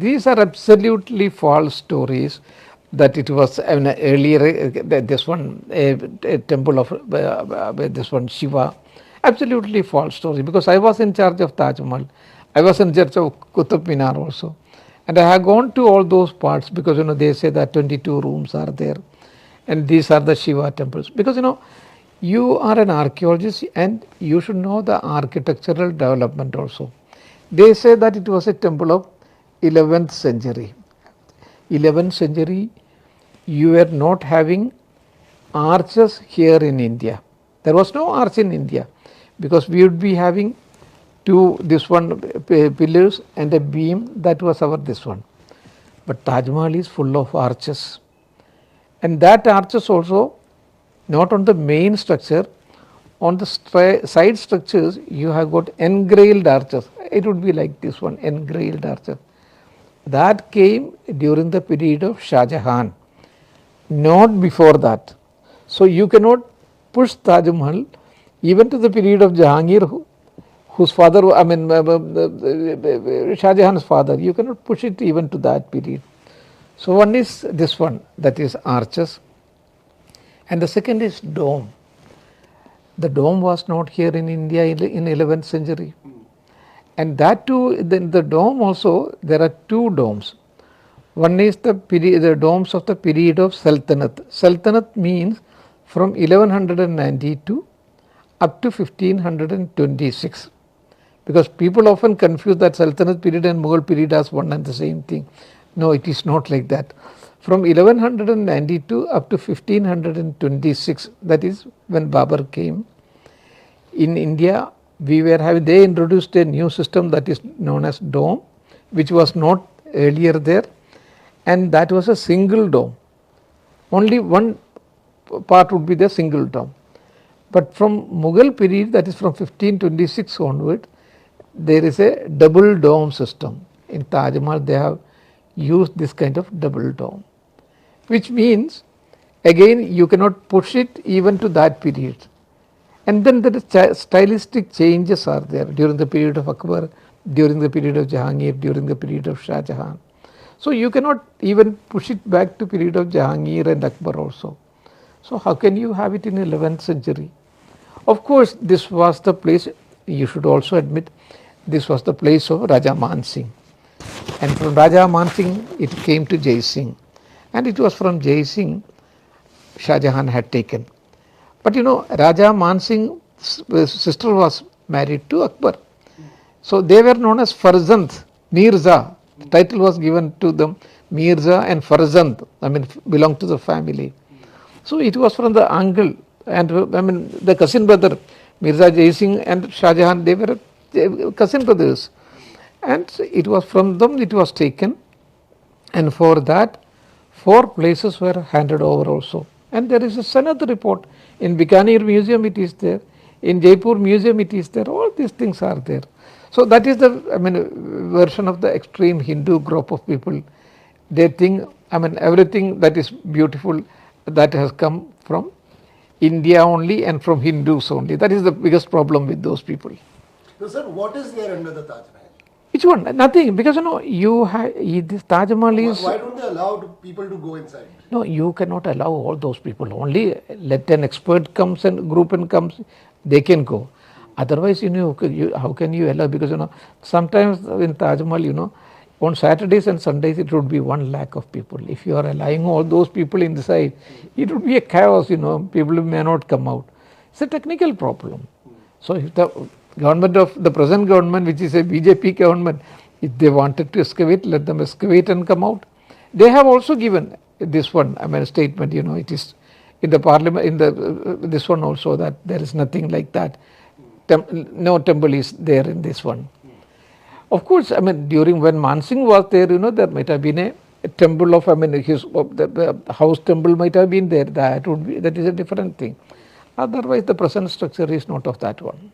these are absolutely false stories that it was earlier this one a temple of this one Shiva. Absolutely false story, because I was in charge of Taj Mahal. I was in charge of Qutub Minar also, and I have gone to all those parts, because they say that 22 rooms are there, and these are the Shiva temples. Because you are an archaeologist and you should know the architectural development also. They say that it was a temple of 11th century. 11th century, you were not having arches here in India. There was no arch in India, because we would be having this one pillars and a beam. That was our this one. But Taj Mahal is full of arches, and that arches also not on the main structure, on the side structures you have got engrailed arches. It would be like this one, engrailed arches. That came during the period of Shah Jahan, not before that. So you cannot push Taj Mahal even to the period of Jahangir, whose father, Shah Jahan's father. You cannot push it even to that period. So one is this one, that is arches, and the second is dome. The dome was not here in India in 11th century. And that too, then the dome also, there are two domes. One is the domes of the period of Sultanate. Sultanate means from 1192 up to 1526. Because people often confuse that Sultanate period and Mughal period as one and the same thing. No, it is not like that. From 1192 up to 1526, that is when Babur came, in India they introduced a new system that is known as dome, which was not earlier there, and that was a single dome. Only one part would be the single dome. But from Mughal period, that is from 1526 onward, there is a double dome system. In Taj Mahal they have used this kind of double dome, which means again you cannot push it even to that period. And then the stylistic changes are there during the period of Akbar, during the period of Jahangir, during the period of Shah Jahan. So you cannot even push it back to period of Jahangir and Akbar also. So how can you have it in 11th century? Of course, this was the place, you should also admit, this was the place of Raja Man Singh. And from Raja Man Singh it came to Jai Singh. And it was from Jai Singh Shah Jahan had taken. But Raja Man Singh's sister was married to Akbar. So they were known as Farzand, Mirza. The title was given to them, Mirza and Farzand, belong to the family. So it was from the uncle and the cousin brother, Mirza Jai Singh and Shah Jahan, they were cousin brothers. And it was from them it was taken, and for that 4 places were handed over also. And there is a Sanad report. In Bikaner Museum it is there, in Jaipur Museum it is there, all these things are there. So that is the version of the extreme Hindu group of people. They think everything that is beautiful, that has come from India only and from Hindus only. That is the biggest problem with those people. So sir, what is there under the Taj Mahal? Which one? Nothing, because you have this Taj Mahal is. Why don't they allow people to go inside? No, you cannot allow all those people. Only let an expert comes and group and comes, they can go. Otherwise, how can you allow? Because sometimes in Taj Mahal, on Saturdays and Sundays it would be 1 lakh of people. If you are allowing all those people inside, it would be a chaos. People may not come out. It's a technical problem. So if the government of the present government, which is a BJP government, if they wanted to excavate, let them excavate and come out. They have also given this one, statement. It is in the parliament, in this one also, that there is nothing like that. No temple is there in this one. Of course, during when Man Singh was there, there might have been a temple of, the house temple might have been there. That is a different thing. Otherwise, the present structure is not of that one.